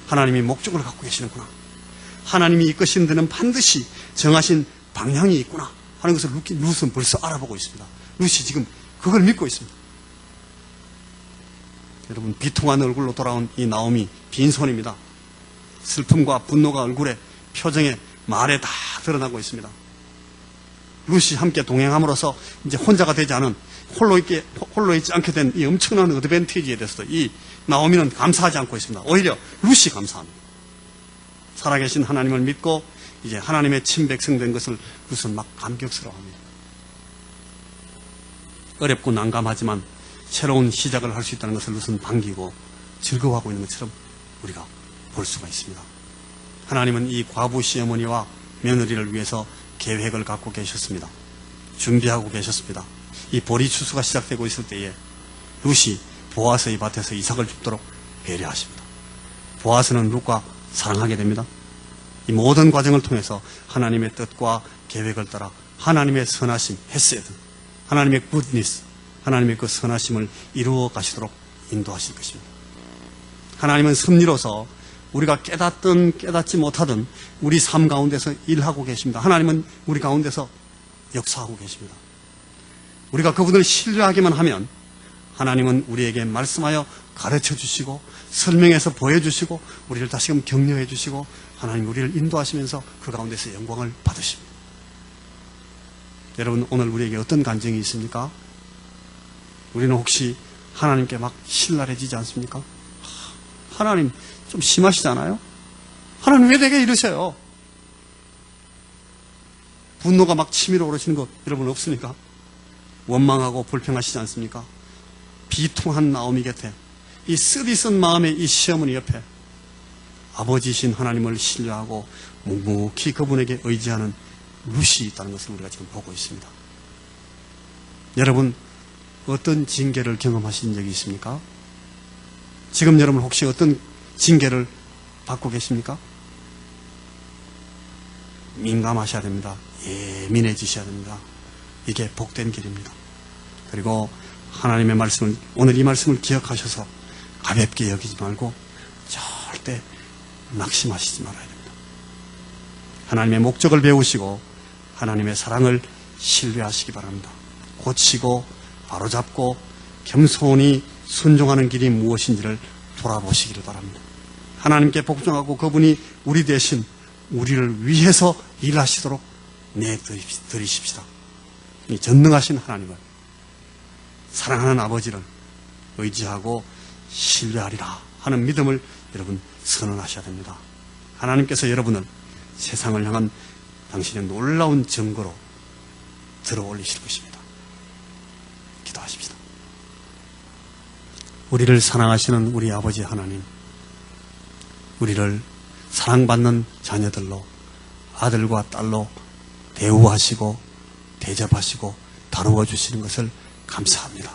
하나님이 목적을 갖고 계시는구나. 하나님이 이끄시는 데는 반드시 정하신 방향이 있구나 하는 것을 룻은 벌써 알아보고 있습니다. 룻이 지금 그걸 믿고 있습니다. 여러분, 비통한 얼굴로 돌아온 이 나오미 빈손입니다. 슬픔과 분노가 얼굴에, 표정에, 말에 다 드러나고 있습니다. 룻이 함께 동행함으로써 이제 혼자가 되지 않은, 홀로 있지 않게 된 이 엄청난 어드밴티지에 대해서도 이 나오미는 감사하지 않고 있습니다. 오히려 룻이 감사합니다. 살아계신 하나님을 믿고 이제 하나님의 친백성된 것을 룻은 막 감격스러워합니다. 어렵고 난감하지만 새로운 시작을 할 수 있다는 것을 룻은 반기고 즐거워하고 있는 것처럼 우리가 볼 수가 있습니다. 하나님은 이 과부 시어머니와 며느리를 위해서 계획을 갖고 계셨습니다. 준비하고 계셨습니다. 이 보리 추수가 시작되고 있을 때에 룻이 보아스의 밭에서 이삭을 줍도록 배려하십니다. 보아스는 룻과 사랑하게 됩니다. 이 모든 과정을 통해서 하나님의 뜻과 계획을 따라 하나님의 선하심, 헤세드, 하나님의 굿니스, 하나님의 그 선하심을 이루어 가시도록 인도하실 것입니다. 하나님은 섭리로서 우리가 깨닫든 깨닫지 못하든 우리 삶 가운데서 일하고 계십니다. 하나님은 우리 가운데서 역사하고 계십니다. 우리가 그분을 신뢰하기만 하면 하나님은 우리에게 말씀하여 가르쳐 주시고 설명해서 보여주시고 우리를 다시금 격려해 주시고 하나님 우리를 인도하시면서 그 가운데서 영광을 받으십니다. 여러분, 오늘 우리에게 어떤 간증이 있습니까? 우리는 혹시 하나님께 막 신랄해지지 않습니까? 하나님 좀 심하시잖아요? 하나님 왜 내게 이러셔요? 분노가 막 치밀어 오르시는 것 여러분 없습니까? 원망하고 불평하시지 않습니까? 비통한 나오미 곁에 이 쓰디쓴 마음의 이 시어머니 옆에 아버지신 하나님을 신뢰하고 묵묵히 그분에게 의지하는 룻이 있다는 것을 우리가 지금 보고 있습니다. 여러분, 어떤 징계를 경험하신 적이 있습니까? 지금 여러분 혹시 어떤 징계를 받고 계십니까? 민감하셔야 됩니다. 예민해지셔야 됩니다. 이게 복된 길입니다. 그리고 하나님의 말씀을, 오늘 이 말씀을 기억하셔서 가볍게 여기지 말고 절대 낙심하시지 말아야 됩니다. 하나님의 목적을 배우시고 하나님의 사랑을 신뢰하시기 바랍니다. 고치고 바로잡고 겸손히 순종하는 길이 무엇인지를 돌아보시기를 바랍니다. 하나님께 복종하고 그분이 우리 대신 우리를 위해서 일하시도록 내드리십시다. 이 전능하신 하나님을, 사랑하는 아버지를 의지하고 신뢰하리라 하는 믿음을 여러분 선언하셔야 됩니다. 하나님께서 여러분을 세상을 향한 당신의 놀라운 증거로 들어올리실 것입니다. 기도하십시다. 우리를 사랑하시는 우리 아버지 하나님, 우리를 사랑받는 자녀들로, 아들과 딸로 대우하시고 대접하시고 다루어 주시는 것을 감사합니다.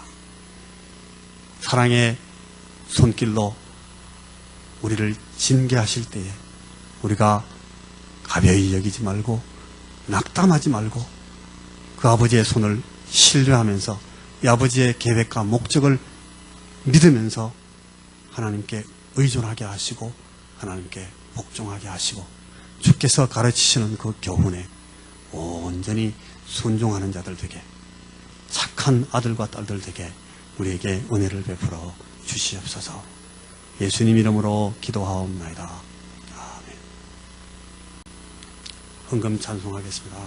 사랑의 손길로 우리를 징계하실 때에 우리가 가벼이 여기지 말고 낙담하지 말고 그 아버지의 손을 신뢰하면서 이 아버지의 계획과 목적을 믿으면서 하나님께 의존하게 하시고 하나님께 복종하게 하시고 주께서 가르치시는 그 교훈에 온전히 순종하는 자들 되게, 착한 아들과 딸들 되게 우리에게 은혜를 베풀어 주시옵소서. 예수님 이름으로 기도하옵나이다. 아멘. 헌금 찬송하겠습니다.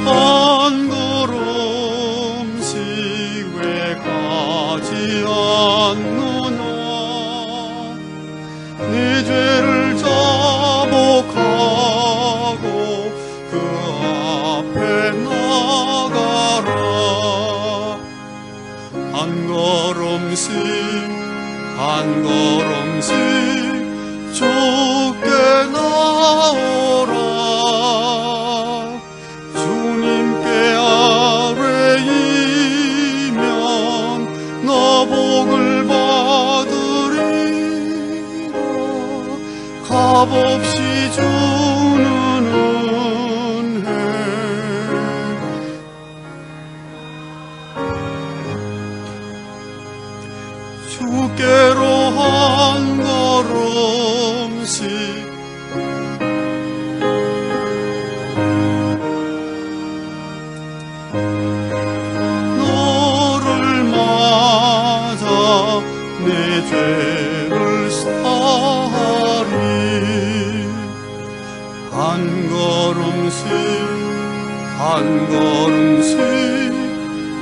한 걸음씩 왜 가지 않느냐, 네 죄를 자복하고 그 앞에 나가라. 한 걸음씩 한 걸음씩 주께 나오라. 주님께 값없이 주는 은혜 주께로 한 걸음씩 너를 맞아 내 죄를 사하리 한 걸음씩 한 걸음씩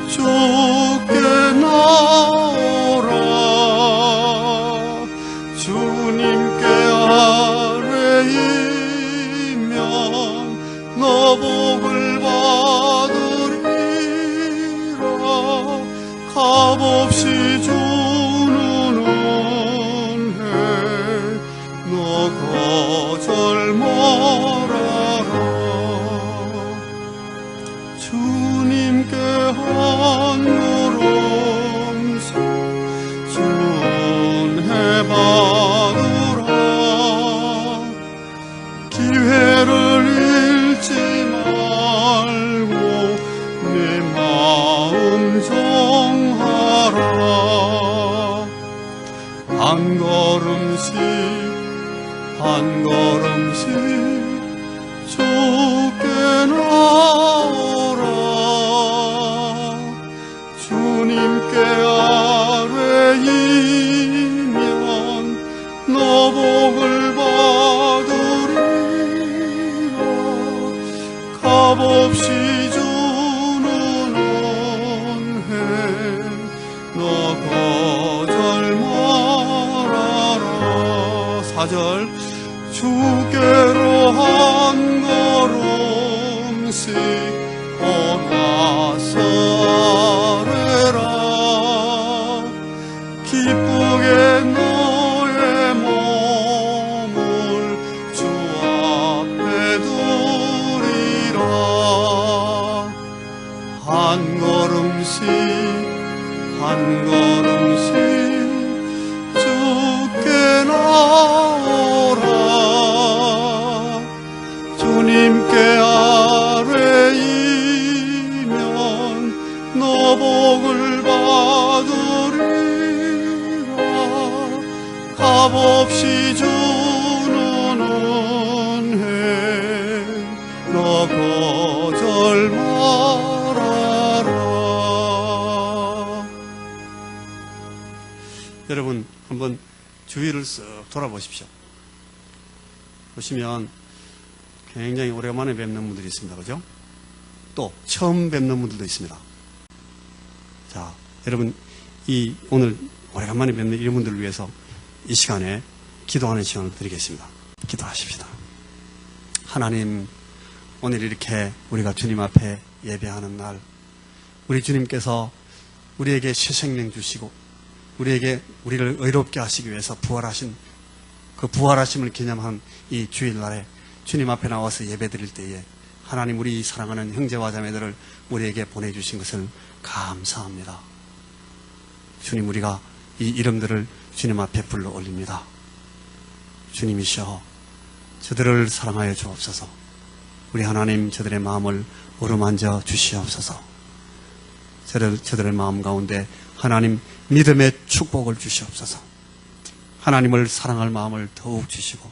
주께 나오라 주님께 아뢰이면 너 복을 받으리라 값없이 주는 은혜 너 거절 말아라 주님께 한 걸음씩 은혜 받으라 기회를 잃지 말고 내 마음 정하라 한 걸음씩 한 걸음씩 주께 나오라 주님께 아뢰이면 너 복을 받으리라 값없이 주는 은혜 너 거절 말아라 4절 주께로 한 걸음씩 나서 아뢰라 기쁘게 너의 몸을 주 앞에 두리라 한 걸음씩 한 걸음씩 주께 나오라 주님께 아뢰이면 너 복을 받으리라 값없이 주는 은혜 너 거절 말아라 여러분 한번 주위를 쓱 돌아보십시오. 보시면 굉장히 오랜만에 뵙는 분들이 있습니다. 그죠? 또 처음 뵙는 분들도 있습니다. 자, 여러분 이 오늘 오래간만에 뵙는 이런 분들을 위해서 이 시간에 기도하는 시간을 드리겠습니다. 기도하십시다. 하나님, 오늘 이렇게 우리가 주님 앞에 예배하는 날, 우리 주님께서 우리에게 새 생명 주시고 우리에게 우리를 의롭게 하시기 위해서 부활하신 그 부활하심을 기념한 이 주일날에 주님 앞에 나와서 예배드릴 때에 하나님 우리 사랑하는 형제와 자매들을 우리에게 보내주신 것을 감사합니다. 주님, 우리가 이 이름들을 주님 앞에 불러 올립니다. 주님이시여, 저들을 사랑하여 주옵소서. 우리 하나님, 저들의 마음을 어루만져 주시옵소서. 저들의 마음 가운데 하나님 믿음의 축복을 주시옵소서. 하나님을 사랑할 마음을 더욱 주시고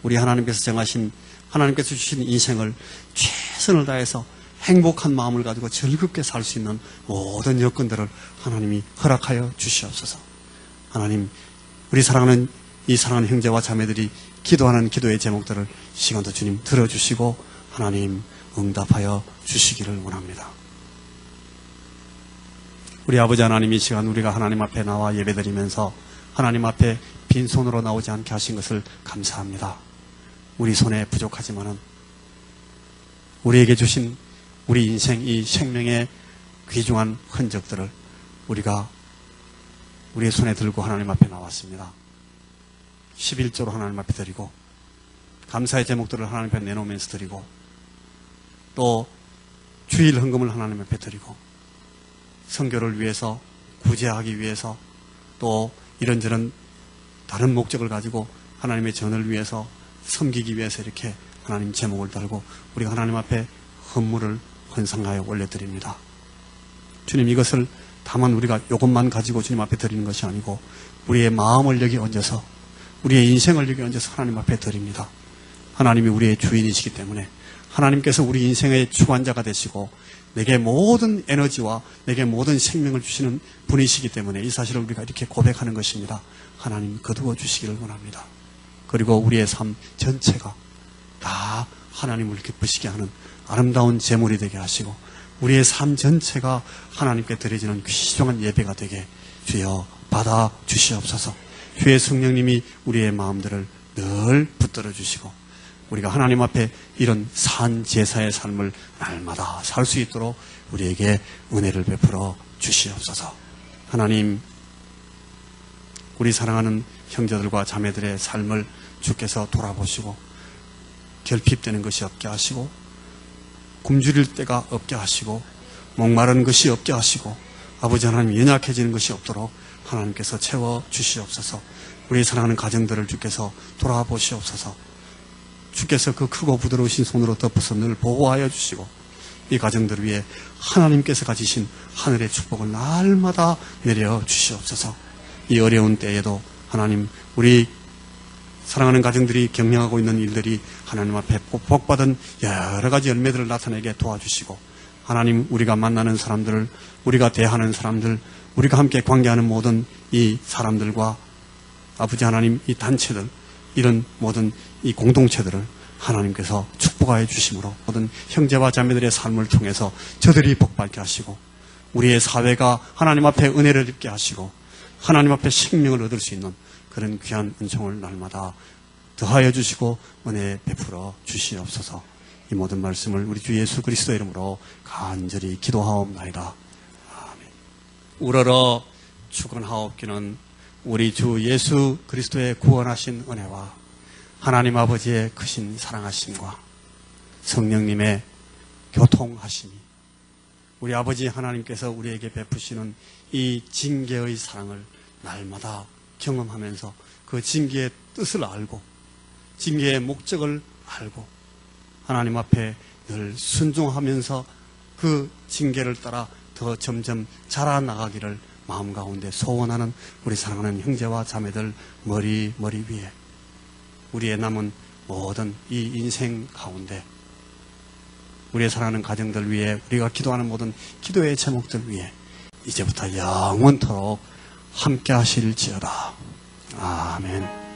우리 하나님께서 정하신 하나님께서 주신 인생을 최선을 다해서 행복한 마음을 가지고 즐겁게 살 수 있는 모든 여건들을 하나님이 허락하여 주시옵소서. 하나님, 우리 사랑하는 이 사랑하는 형제와 자매들이 기도하는 기도의 제목들을 시간도 주님 들어주시고 하나님 응답하여 주시기를 원합니다. 우리 아버지 하나님, 이 시간 우리가 하나님 앞에 나와 예배드리면서 하나님 앞에 빈손으로 나오지 않게 하신 것을 감사합니다. 우리 손에 부족하지만은 우리에게 주신 우리 인생 이 생명의 귀중한 흔적들을 우리가 우리의 손에 들고 하나님 앞에 나왔습니다. 11조로 하나님 앞에 드리고 감사의 제목들을 하나님 앞에 내놓으면서 드리고 또 주일 헌금을 하나님 앞에 드리고 선교를 위해서 구제하기 위해서 또 이런저런 다른 목적을 가지고 하나님의 전을 위해서 섬기기 위해서 이렇게 하나님 제목을 달고 우리가 하나님 앞에 헌물을 헌상하여 올려드립니다. 주님, 이것을 다만 우리가 이것만 가지고 주님 앞에 드리는 것이 아니고 우리의 마음을 여기 얹어서 우리의 인생을 여기 얹어서 하나님 앞에 드립니다. 하나님이 우리의 주인이시기 때문에 하나님께서 우리 인생의 주관자가 되시고 내게 모든 에너지와 내게 모든 생명을 주시는 분이시기 때문에 이 사실을 우리가 이렇게 고백하는 것입니다. 하나님 거두어 주시기를 원합니다. 그리고 우리의 삶 전체가 다 하나님을 기쁘시게 하는 아름다운 제물이 되게 하시고 우리의 삶 전체가 하나님께 드려지는 귀중한 예배가 되게 주여 받아 주시옵소서. 주의 성령님이 우리의 마음들을 늘 붙들어 주시고 우리가 하나님 앞에 이런 산 제사의 삶을 날마다 살 수 있도록 우리에게 은혜를 베풀어 주시옵소서. 하나님, 우리 사랑하는 형제들과 자매들의 삶을 주께서 돌아보시고 결핍되는 것이 없게 하시고 굶주릴 때가 없게 하시고 목마른 것이 없게 하시고 아버지 하나님 연약해지는 것이 없도록 하나님께서 채워 주시옵소서. 우리 사랑하는 가정들을 주께서 돌아보시옵소서. 주께서 그 크고 부드러우신 손으로 덮어서 늘 보호하여 주시고 이 가정들 위해 하나님께서 가지신 하늘의 축복을 날마다 내려 주시옵소서. 이 어려운 때에도 하나님, 우리 사랑하는 가정들이 경영하고 있는 일들이 하나님 앞에 복받은 여러 가지 열매들을 나타내게 도와주시고 하나님, 우리가 만나는 사람들을, 우리가 대하는 사람들, 우리가 함께 관계하는 모든 이 사람들과 아버지 하나님, 이 단체들, 이런 모든 이 공동체들을 하나님께서 축복하여 주심으로 모든 형제와 자매들의 삶을 통해서 저들이 복받게 하시고 우리의 사회가 하나님 앞에 은혜를 입게 하시고 하나님 앞에 생명을 얻을 수 있는 그런 귀한 은총을 날마다 더하여 주시고 은혜 베풀어 주시옵소서. 이 모든 말씀을 우리 주 예수 그리스도 이름으로 간절히 기도하옵나이다. 아멘. 우러러 축원하옵기는 우리 주 예수 그리스도의 구원하신 은혜와 하나님 아버지의 크신 사랑하심과 성령님의 교통하심이 우리 아버지 하나님께서 우리에게 베푸시는 이 징계의 사랑을 날마다 경험하면서 그 징계의 뜻을 알고 징계의 목적을 알고 하나님 앞에 늘 순종하면서 그 징계를 따라 더 점점 자라나가기를 마음 가운데 소원하는 우리 사랑하는 형제와 자매들 머리 위에 우리의 남은 모든 이 인생 가운데 우리의 사랑하는 가정들 위해 우리가 기도하는 모든 기도의 제목들 위해 이제부터 영원토록 함께 하실지어다. 아멘.